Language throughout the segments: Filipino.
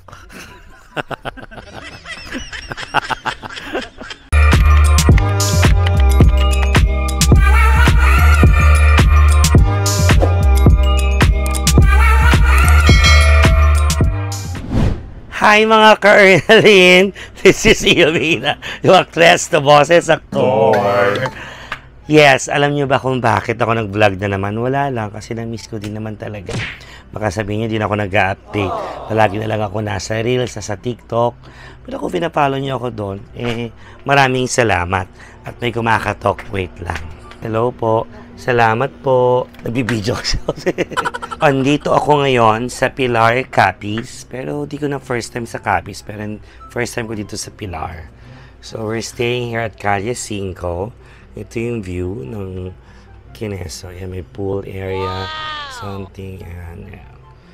Hi mga ka-Ernaline! This is Ilvina, yung actress na boses actor. Yes, alam niyo ba kung bakit ako nag-vlog na naman? Wala lang, kasi na-miss ko din naman talaga. Baka sabihin niyo, din ako nag-update. Palagi na lang ako nasa Reels, sa TikTok. Pero kung pinapalo niyo ako doon, maraming salamat. At may kumakatok, wait lang. Hello po. Salamat po. Nagbibideo ko siya. Andito ako ngayon sa Pilar, Capiz. Pero di ko na first time sa Capiz. Pero first time ko dito sa Pilar. So we're staying here at Calle 5. Ito yung view ng Kineso. Ayan, may pool area. Something. Ayan.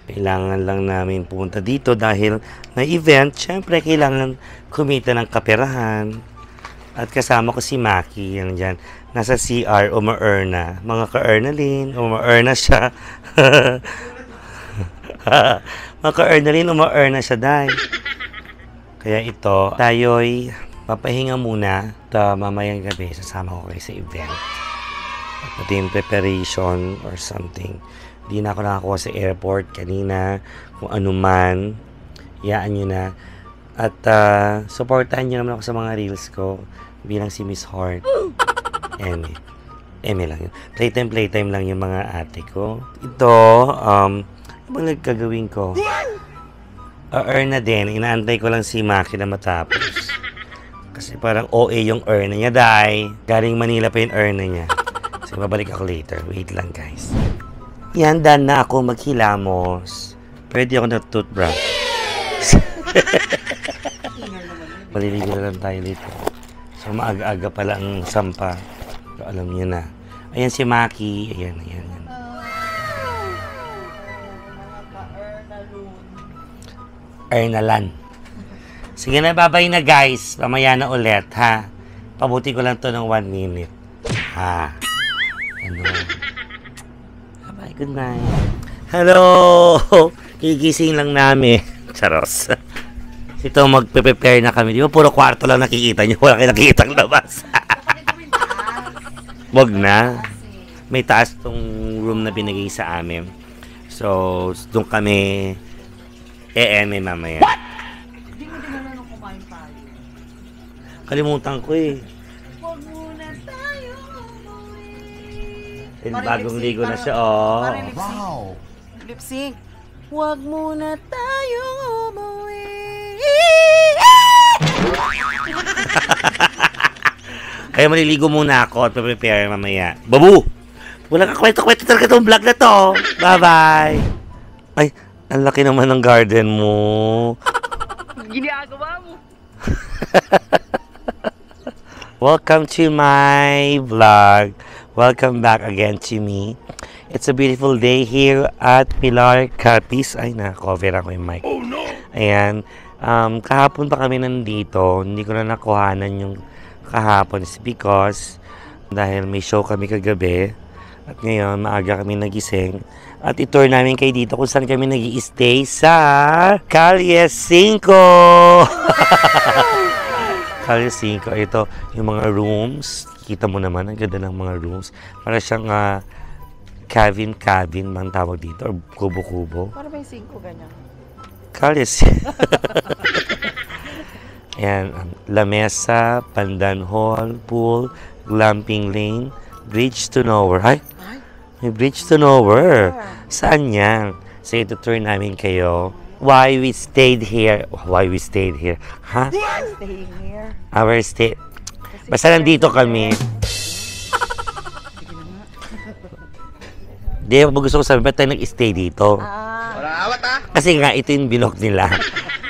Kailangan lang namin punta dito dahil may event. Siyempre, kailangan kumita ng kaperahan. At kasama ko si Maki. Yan dyan. Nasa CR, uma-earn na. Mga ka-Ernaline, uma-earn na siya. Mga ka-Ernaline, uma-earn na siya, dahil. Kaya ito, tayo'y papahinga muna. At mamayang gabi, sasama ko kayo sa event. Pati yung preparation or something. Hindi na ako nakakuha sa airport kanina. Kung ano man, iyaan nyo na. At supportahan nyo naman ako sa mga reels ko bilang si Miss Heart. Eme lang yun. Playtime lang yung mga ate ko. Ito, ano bang nagkagawin ko? Earn na din. Inaantay ko lang si Maki na matapos. Kasi parang OA yung earn na niya, dahil galing Manila pa yung earn na niya. So, babalik ako later. Wait lang, guys. Yan, done na ako maghilamos. Pwede ako na toothbrush. Maliligo na lang tayo dito. So, maaga-aga pala ang sampa. So, alam niyo na. Ayan si Maki. Ayan. Ernalan. Sige na, babay na guys. Pamaya na ulit, ha? Pabuti ko lang to ng 1 minute. Ha? Ano? Bye, good night. Hello! Kigising lang namin. Charos. Ito, magpe-prepare na kami. Di ba, puro kwarto lang nakikita nyo. Wala kayo nakikitang labas. Wag na. May taas tong room na binigay sa amin. So, doon kami mamaya. What? Hindi mo dinala nung kumain tayo. Kalimutan ko eh. Wag muna tayo umuwi. Bagong ligo na siya, oh. Wow! Lip sync. Wag muna tayo umuwi. Kaya maliligo muna ako at prepare mamaya. Babu! Wala ka kwento-kwento talaga itong vlog na to. Bye-bye! Ay, ang laki naman ng garden mo. Ginagawa mo. Welcome to my vlog. Welcome back again to me. It's a beautiful day here at Pilar, Capiz. Ay, na-cover ako yung mic. Oh, no! Ayan. Kahapon pa kami nandito. Hindi ko na nakuhanan yung kahapon is because dahil may show kami kagabi at ngayon maaga kami nagising at itour namin kayo dito kung saan kami nag-i-stay sa Calle 5. Calle 5, ito yung mga rooms, kita mo naman ang ganda ng mga rooms, para siyang cabin bang tawag dito or kubo-kubo. Para may 5 ganyan. Calle 5. Ayan, La Mesa, Pandan Hall, Pool, Glamping Lane, Bridge to Nowhere. Ay, may Bridge to Nowhere. Saan yan? So, ito tour namin kayo. Why we stayed here. Ha? Staying here. Our stay. Basta nandito kami. Di, gusto ko sabihin, ba't tayo nag-stay dito? Wala awat ha? Kasi nga, ito yung bilog nila.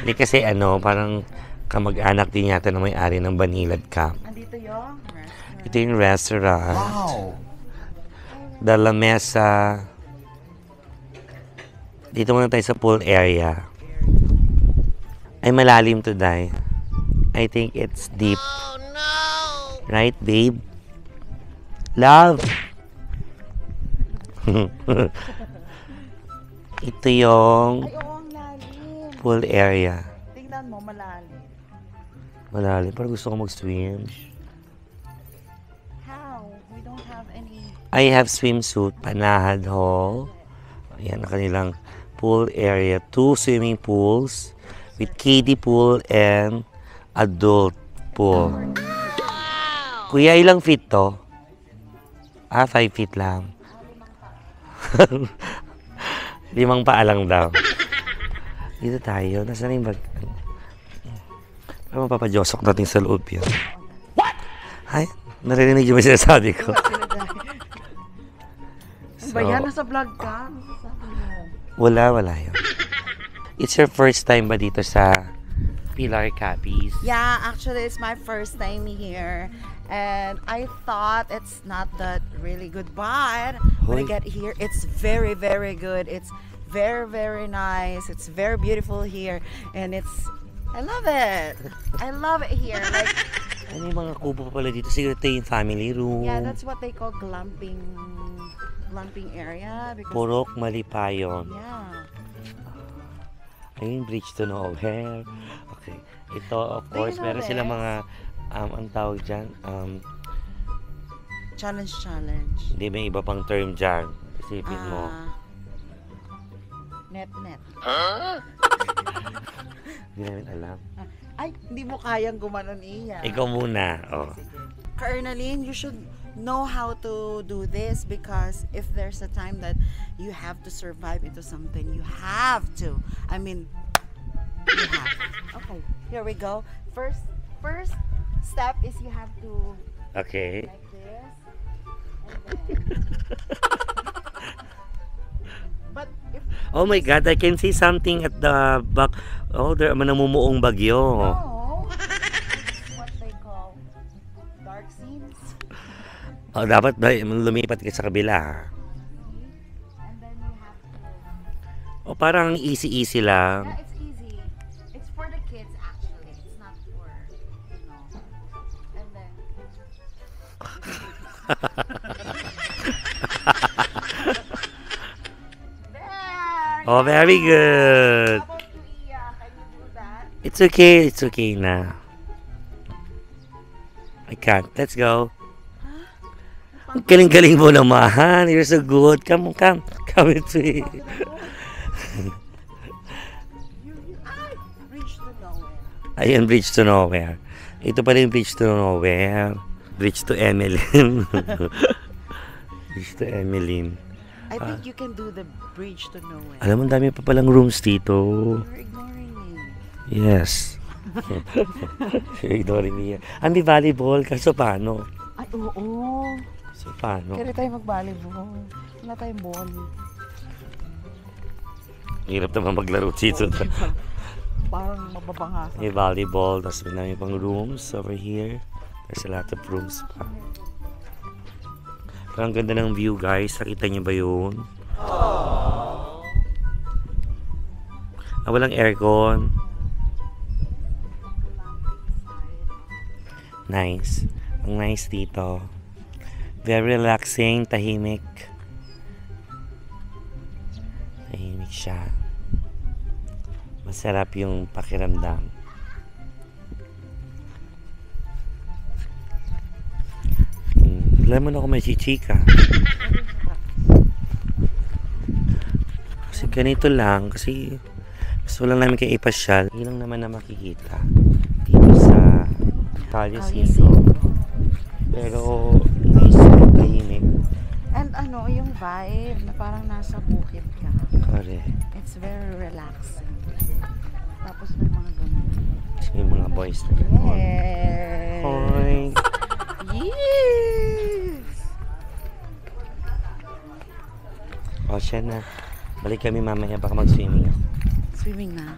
Hindi kasi parang kamag-anak din yata na may-ari ng Banilad Camp. Andito yung restaurant. Ito yung restaurant. Wow! The La Mesa. Dito muna tayo sa pool area. Ay, malalim to, Day. I think it's deep. Oh, no! Right, babe? Love! Ito yung... Ay, oo, ang lalim. Pool area. Tingnan mo, malalim. Malalim. Parang gusto ko mag-swim. How? We don't have any... I have swimsuit. Panahad Hall. Ayan ang kanilang pool area. 2 swimming pools with kiddie pool and adult pool. Kuya, ilang feet to? 5 feet lang. 5 paa lang daw. Dito tayo. Nasaan yung bag? Parang mapapajosok natin sa loob yun. What? Ay, narinig yung may sinasabi ko. Ano ba yan? Nasa vlog ka? Wala yun. It's your first time ba dito sa Pilar Capiz? Yeah, actually, it's my first time here. And I thought it's not that really good, but when I get here, it's very, very good. It's very, very nice. It's very beautiful here. And I love it. I love it here. Like, Ano yung mga kubo pa pala dito? Siguro ito yung family room. yeah, that's what they call glamping area. Because, Purok Malipayon. yeah. Ayun, bridge to nowhere. Okay. Ito, of Do you course, know meron sila this? mga, ang tawag dyan, Challenge. hindi may iba pang term dyan. Isipin mo. Net. Hindi namin alam. Ay, hindi mo kayang gumanon iya. Ikaw muna. Oh. Colonelin, you should know how to do this because if there's a time that you have to survive into something, you have to. I mean, you have. Okay, here we go. First step is you have to Okay. like this. And then, but if Oh my God, I can see something at the back. Oh, there namumuong bagyo. no, it's what they call dark scenes. Oh, dapat ba lumipat ka sa kabila? And then you have to. O parang easy-easy lang. Yeah, it's easy. It's for the kids actually. It's not for, And then there. Oh, very good. How about you, Iya? Can you do that? It's okay na. I can't. Let's go. Ang galing-galing mo naman. You're so good. Come with me. Ay! Reach to nowhere. Ayan, bridge to nowhere. Ito pala yung bridge to nowhere. Bridge to Emeline. Bridge to Emeline. I think you can do the bridge to nowhere. Alam mo, ang dami pa palang rooms dito. You're ignoring me. Yes. You're ignoring me. May volleyball. Kaso paano? Ay, oo. So paano? Kaya tayo mag-volleyball. Wala tayong ball. Hirap naman maglaro dito. Parang mababanga ka. May volleyball. Tapos may namin pang rooms over here. There's a lot of rooms pa. Pero ang ganda ng view, guys. Nakita niyo ba yun? Walang aircon. Nice. Ang nice dito. Very relaxing, tahimik. Tahimik siya. Masarap yung pakiramdam. Alam mo na ako may chichika. Kasi ganito lang. Kasi gusto lang namin kayo ipasyal. Hindi lang naman na makikita dito sa Calle 5. Pero nice, tahimik. And ano, yung vibe na parang nasa bukid ka. Correct. It's very relaxing. Tapos may mga ganun. Kasi may mga boys na gano'n. Yes! Hoy! Yes! O siya na. Balik kami mamaya baka mag-swimming ako. Swimming na.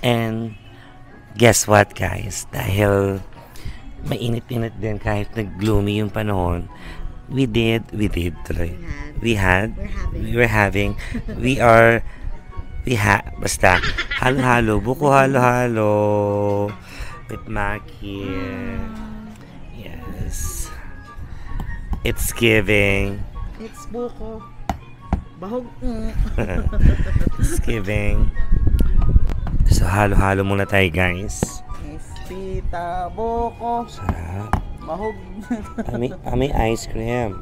And guess what, guys? Dahil mainit-init din kahit nag-gloomy yung panahon, we did tuloy. Basta, halo-halo, buko halo-halo, with Maki. Yes. It's giving. It's buko. Bahog. It's giving Halo-halo muna tayo, guys. Miss Tita Boko. Sarap. Mahog. May ice cream.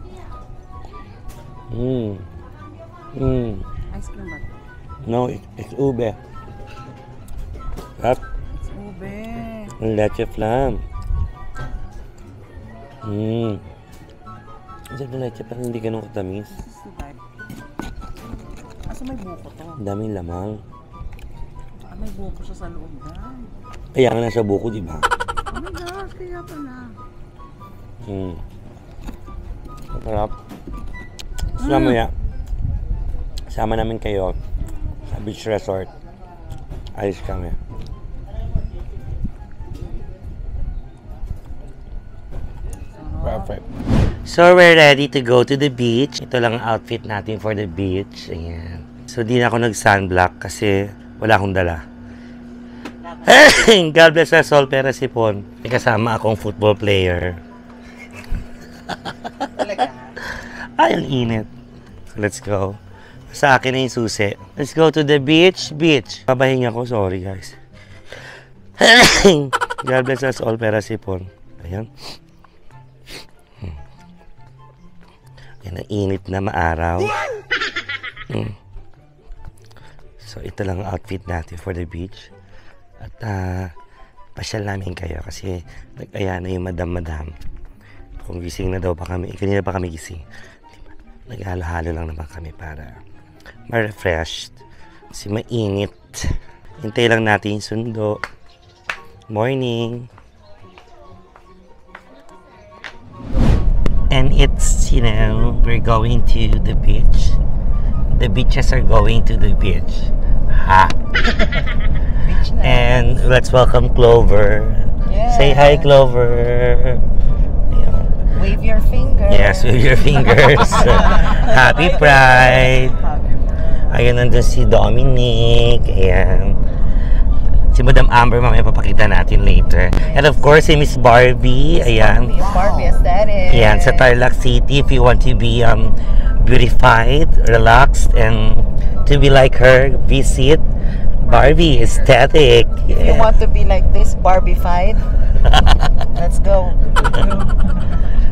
Ice cream ba? No, it's ube. Sarap. It's ube. Ang leche flan. Isang leche flan, hindi ganun katamis. Asa may buko to? Ang daming lamang. May buko siya sa loob na. Kaya nga nasa buko, di ba? Oh my gosh, kaya pala. Sarap. So, mamaya, sama namin kayo sa beach resort. Ayos kami. Perfect. So, we're ready to go to the beach. Ito lang ang outfit natin for the beach. Ayan. So, di na ako nag-sunblock kasi wala akong dala. God bless us all, pera sipon. May kasama akong football player. Ay, ang init. So, let's go. Sa akin na yung susi. Let's go to the beach. Beach. Pabahinga ko. Sorry, guys. God bless us all, pera sipon. Ayan. Yan ang init na maaraw. So, ito lang ang outfit natin for the beach. At pasyal namin kayo kasi nag-aya na yung madam-madam. Kung gising na daw pa kami, kanina pa kami gising. Diba? Naghalo-halo lang naman kami para ma-refreshed. Kasi mainit. Hintay lang natin yung sundo. Morning. And it's, you know, we're going to the beach. The beaches are going to the beach. Ha! Beach na. And let's welcome Clover. Yeah. Say hi, Clover. Ayan. Wave your finger. Yes, with your fingers. Happy Pride. Ayan, nandun si Dominic. Ayan. Si Madam Amber, mamaya papakita natin later. And of course, si Miss Barbie. Ayan. Barbie aesthetic. Ayan, sa Tarlac City, if you want to be beautified, relaxed, and to be like her, visit Barbie Aesthetic. If you want to be like this, Barbie-fied, let's go.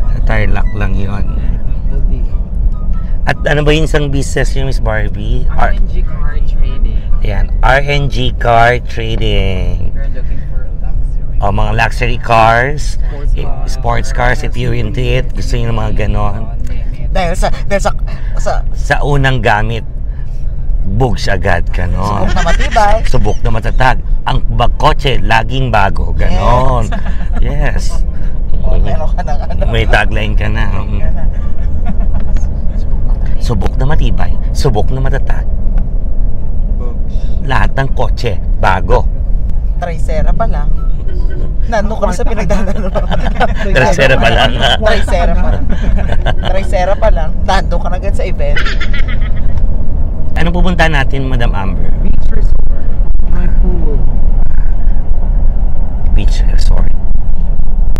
Sa Tarlac lang yun. At ano ba yung isang business yung Miss Barbie? RNG Car Trading. Ayan, RNG Car Trading. We're looking for luxury. O, mga luxury cars, sports cars, if you're into it, gusto nyo ng mga ganon. Dahil Sa unang gamit, bugs agad, ganon. subok na matibay. Subok na matatag. Ang kotse, laging bago, ganon. Yes. Meron ka ng ano. May tagline ka na. Subok na matibay, subok na matatag. Lahat ng kotse, bago. Tricera pa lang. Nandun ka na sa pinagdadalo. Tricera pa lang. Tricera pa lang. Tricera pa lang. Nandun ka na agad sa event. Anong pupunta natin, Madam Amber? Beach resort. My pool. Beach resort.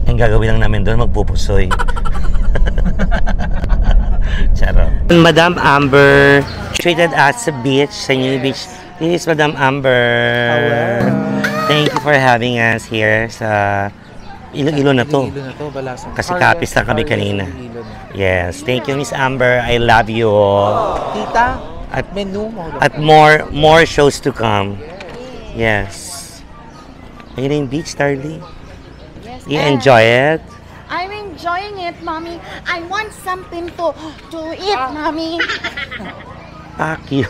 Ang gagawin lang namin doon, magpupusoy. Charot. Madam Amber treated us sa beach, sa New Beach. This is Madam Amber. Hello. Thank you for having us here sa Iloilo na to. Iloilo na to, Balasan. Kasi kapis lang kami kanina. Iloilo na. Yes, thank you, Miss Amber. I love you. Tita, At menu mo. At more shows to come. Yes. Ayun na yung beach, Darlie. Yes, You enjoy it? I'm enjoying it, mommy. I want something to eat, mommy. Fuck you.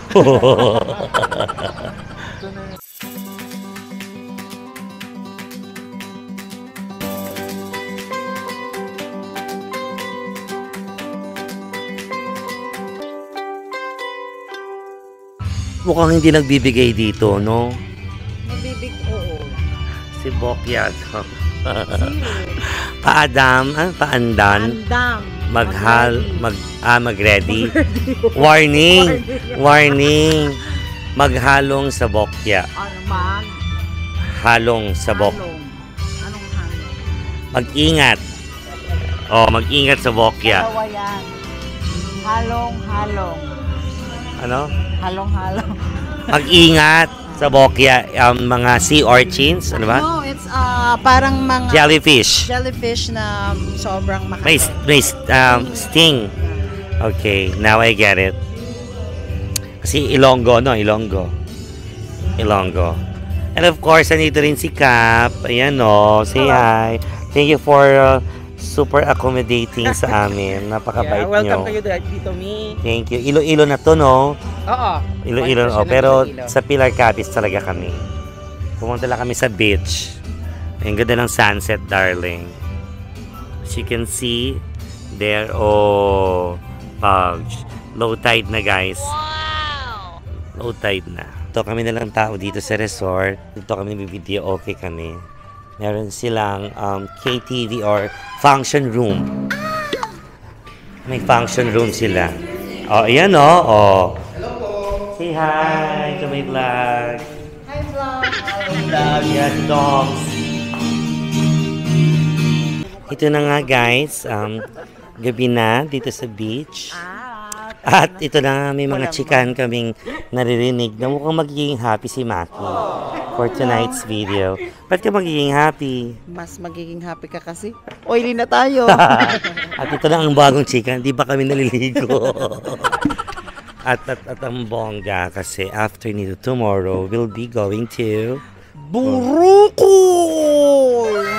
Mukhang hindi nagbibigay dito, no? Nabibig, oo. Si Bokyat. Paadam, paandan. Andam. Mag-ready. Warning! Warning! Maghalong sa bokya. Or mag. Halong sa bok. Halong. Anong halong? Mag-ingat. Oh, mag-ingat sa bokya. Dalawa yan. Halong, halong. Ano? Halong, halong. Mag-ingat Sa Bokya, mga sea urchins, ano ba? No, it's parang mga Jellyfish. jellyfish na sobrang May, mahal. may sting. Okay, now I get it. Kasi Ilonggo, no? Ilonggo. And of course, nandito rin si Cap. Ayan, no? Say hi. Thank you for super accommodating sa amin. Napakabait Yeah, welcome nyo. kayo dito, Mi. Thank you. Ilo-ilo na to, no? Oo. Ilo-ilo, oh. Pero sa Pilar Capiz talaga kami. Pumunta lang kami sa beach. Ang ganda ng sunset, darling. As you can see, there, low tide na, guys. Wow! Low tide na. Ito kami na lang tao dito sa resort. Dito kami nag-video, okay kami. Meron silang KTV or function room. May function room sila. Oh, ayan, oh. Oh. Say hi to my vlog. Hi, vlog. Vlog, yes, dogs. Ito na nga, guys. Gabi na dito sa beach. At ito na nga, may mga chikahan kaming naririnig na mukhang magiging happy si Maki for tonight's video. Ba't ka magiging happy? Mas magiging happy ka kasi. Oily na tayo. At ito na ang bagong chika, hindi ba kami naliligo? at ang bongga kasi after nito tomorrow, we'll be going to Burukol!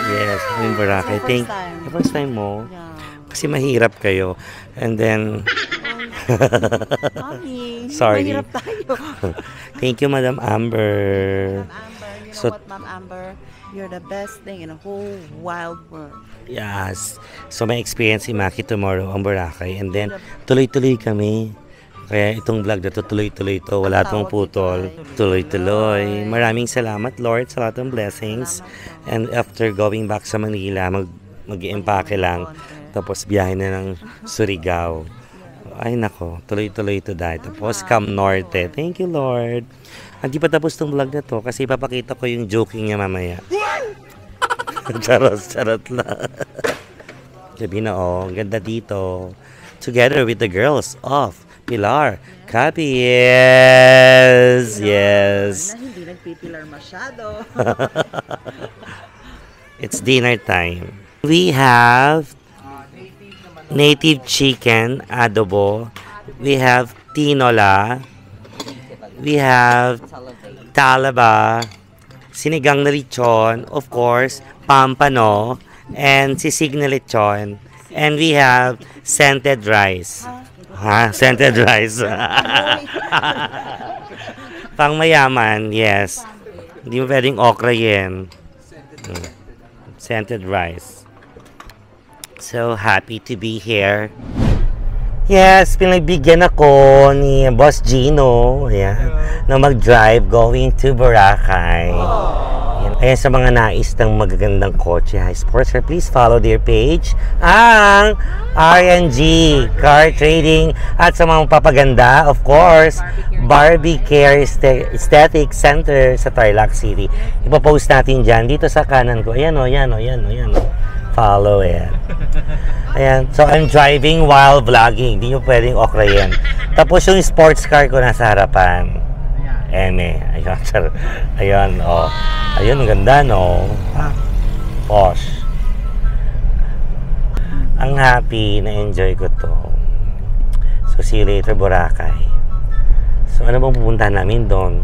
yes, in Boracay. It's my first time. The first time mo? Yeah. Kasi mahirap kayo. And then, Mami, sorry. mahirap tayo. Thank you, Madam Amber. Ma'am Amber, you know So- what, Ma'am Amber? You're the best thing in the whole wild world. Yes. So, may experience si Maki tomorrow ang Boracay. And then, tuloy-tuloy kami. Kaya itong vlog na to, tuloy-tuloy to. Wala tong putol. Tuloy-tuloy. Maraming salamat, Lord, sa lahat ng blessings. And after going back sa Manila, mag-i-empake lang. Tapos, biyahe na ng Surigao. Ay, nako. Tuloy-tuloy to dahil. Tapos, Cam Norte. Thank you, Lord. Hindi pa tapos tong vlog na to kasi ipapakita ko yung joking niya mamaya. Charot lang. Gabi na, oh. Ang ganda dito. Together with the girls of Pilar Capiz. Yes. Na hindi nagpipilar masyado. It's dinner time. We have native chicken adobo. We have tinola. We have talaba. Sinigang na lechon. Of course, pampano. And sisig na lechon. And we have scented rice. Ha? Scented rice. Pang mayaman, yes. Hindi mo pwedeng okra yan. Scented rice. So happy to be here. Yes, pinagbigyan ako ni Boss Gino. Ayan. Na mag-drive going to Boracay. Ayan, sa mga nais ng magagandang kotse, high sports, please follow their page, ang RNG Car Trading. At sa mga papaganda, of course, Barbie Care Aesthetic Center sa Tarlac City. Ipopost natin dyan, dito sa kanan ko. Ayan o, ayan o, ayan o, ayan o. Follow it. Ayan, so I'm driving while vlogging. Hindi nyo pwedeng okra yan. Tapos yung sports car ko nasa harapan. Eme. Ayun, ayun, oh. Ayun, ang ganda, no? Posh. Ang happy, na-enjoy ko to. So, see you later, Boracay. So, ano bang pupuntahan namin doon?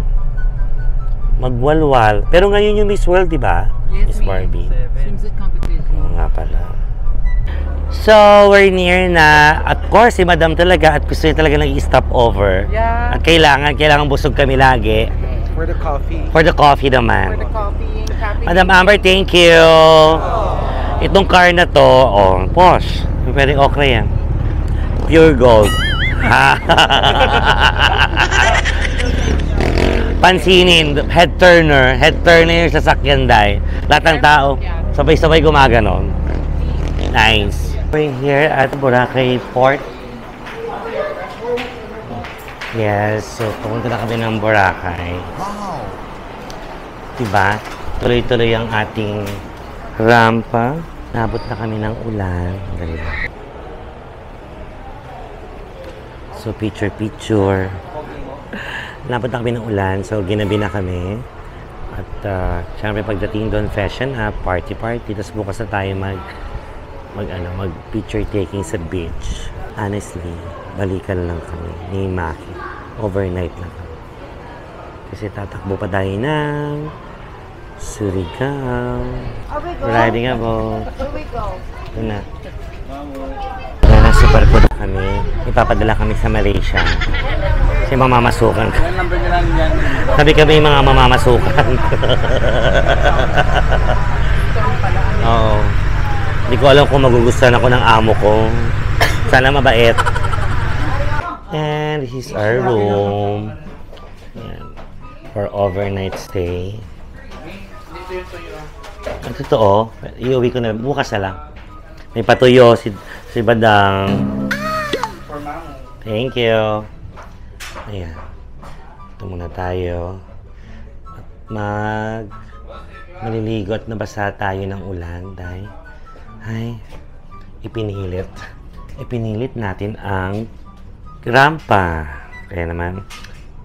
Magwalwal. Pero ngayon yung Miss World, di ba? Miss Barbie. Swimsuit competition. Oo nga pala. So, we're near na. Of course, si Madam talaga at gusto niya talaga nag-stop over. Yeah. At kailangan busog kami lagi. For the coffee. For the coffee naman. For the coffee and cafe. Madam Amber, thank you. Itong car na to, oh, posh. Pwedeng okra yan. Pure gold. Pansinin, head turner yung sasakyan dahil. Lahat ng tao, sabay-sabay gumaganon. Nice. We're here at Boracay Port. Yes, so pumunta na kami ng Boracay. Wow! Diba? Tuloy-tuloy ang ating rampa. Nabot na kami ng ulan. Dali lang. So, picture-picture. Napunta kami ng ulan, so ginabi na kami. At syempre pagdating doon, fashion up, party. Tapos bukas na tayo mag picture taking sa beach. Honestly, balikan lang kami ni Maki. Overnight lang kami. Kasi tatakbo pa tayo ng Surigao. Riding a boat. Here we go. Ito na. Nasa barko na kami. Ipapadala kami sa Malaysia. Kasi mamamasukan ka. Sabi kami mga mamamasukan. Oo. Hindi ko alam kung magugustuhan ako ng amo ko. Sana mabait. And this is our room. Ayan. For overnight stay. Ang totoo, iuwi ko na. Bukas na lang. May patuyo si Badang. Thank you. Ayan. Ito muna tayo. At maliligo at nabasa tayo ng ulan dahil ipinilit natin ang rampa. Kaya naman,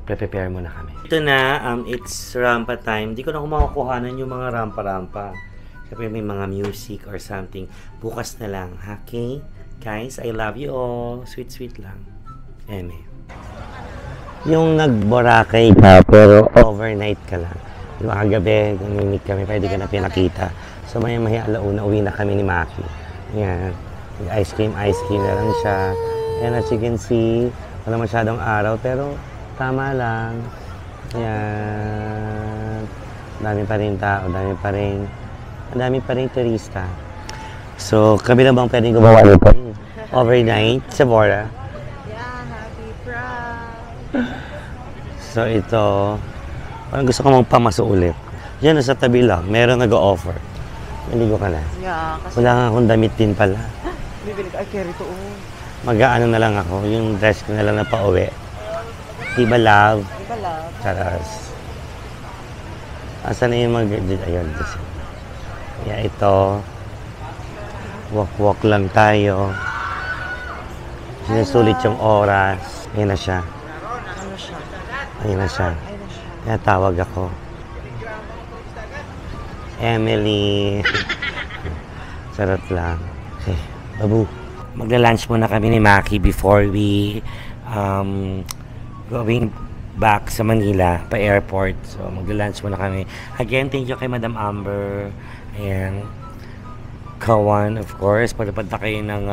prepare muna kami. Ito na, it's rampa time. Hindi ko na kumakuhanan yung mga rampa-rampa. Siyempre may mga music or something. Bukas na lang, okay? Guys, I love you all. Sweet lang. Eme. Yung nag-Boracay ka, pero overnight ka lang. Yung kagabi, namimik kami, pwede ka na pinakita. So maya-maya alauna, uwi na kami ni Maki. Yan. Ice cream na lang siya. And as you can see, wala masyadong araw, pero tama lang. Yan. Dami pa rin tao, dami pa rin turista. So, kami na bang pwedeng gumawa nito? Overnight sa Bora. Yeah, happy proud. So, ito, parang gusto ko magpamaso ulit. Diyan, sa tabi lang, meron nag-o-offer. Maligo ka na. Yeah, kasi Wala nga akong damit din pala. bibili ka. Ay, carry to. Mag-aano na lang ako, yung dress ko na lang na pauwi. Diba, love? Diba, love? Charas. Asan na yung ayun. Yeah, ito. Walk lang tayo. Sinusulit yung oras. Ayun na siya. Ano siya? Ayun na siya. Ay na siya. Kaya tawag ako. Emily. Sarap lang. Okay, babu. Magla-lunch muna kami ni Maki before we going back sa Manila, pa airport. So, magla-lunch muna kami. Again, thank you kay Madam Amber. Ayan. Kawan, of course. Pagpunta kayo ng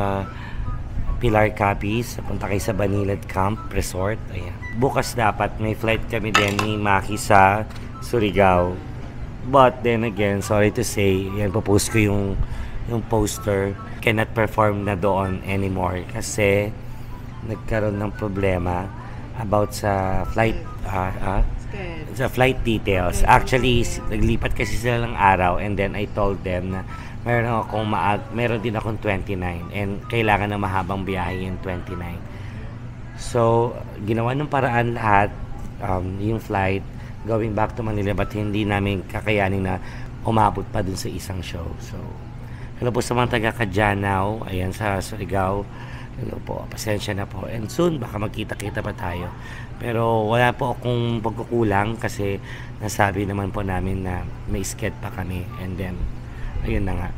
Pilar Capiz. Punta kayo sa Banilad Camp Resort. Ayan. Bukas dapat may flight kami din ni Maki sa Surigao. But then again, sorry to say, yan, popost ko yung poster. Cannot perform na doon anymore kasi nagkaroon ng problema about sa flight sa flight details. Actually, naglipat kasi sila ng araw and then I told them na meron din akong 29 and kailangan ng mahabang biyahe yung 29. So, ginawa ng paraan lahat yung flight going back to Manila but hindi namin kakayanin na umabot pa dun sa isang show. So, hello po sa mga taga Kajanaw, ayan sa Surigao. Hello po, pasensya na po. And soon, baka magkita-kita pa tayo. Pero wala po akong pagkukulang kasi nasabi naman po namin na may sked pa kami. And then, ayun na nga.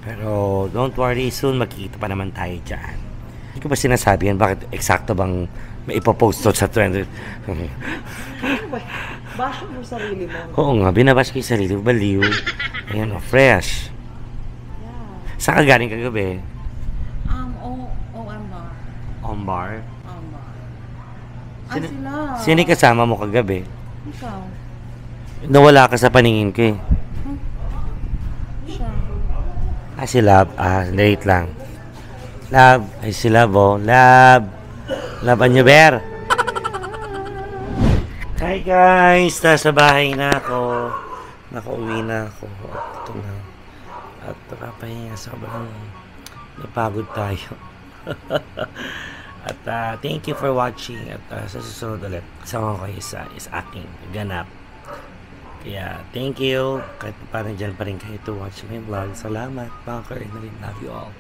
Pero don't worry, soon magkikita pa naman tayo dyan. Hindi ko ba sinasabi yan? Bakit eksakto bang may ipopost to sa trend? Bash mo sarili mo. Oo nga, binabash ko yung sarili. Baliw. Ayan o, fresh. Yeah. Saan ka galing kagabi? OMR. Ombar? OMR. Sino- Sila. Sino yung kasama mo kagabi? Ikaw. Nawala ka sa paningin ko eh. Siya. Si Love. Late lang. Love. Ay, si Love oh. Love. Love Anyover. Hi guys! Nasa bahay na ako. Nakauwi na ako. Ito na. At nakapahinga. Sobrang napagod tayo. At thank you for watching. At sa susunod ulit. Kasama ko is aking ganap. Kaya thank you. Kahit parang dyan pa rin kayo to watch my vlog. Salamat. Mga ka-rin na rin. Love you all.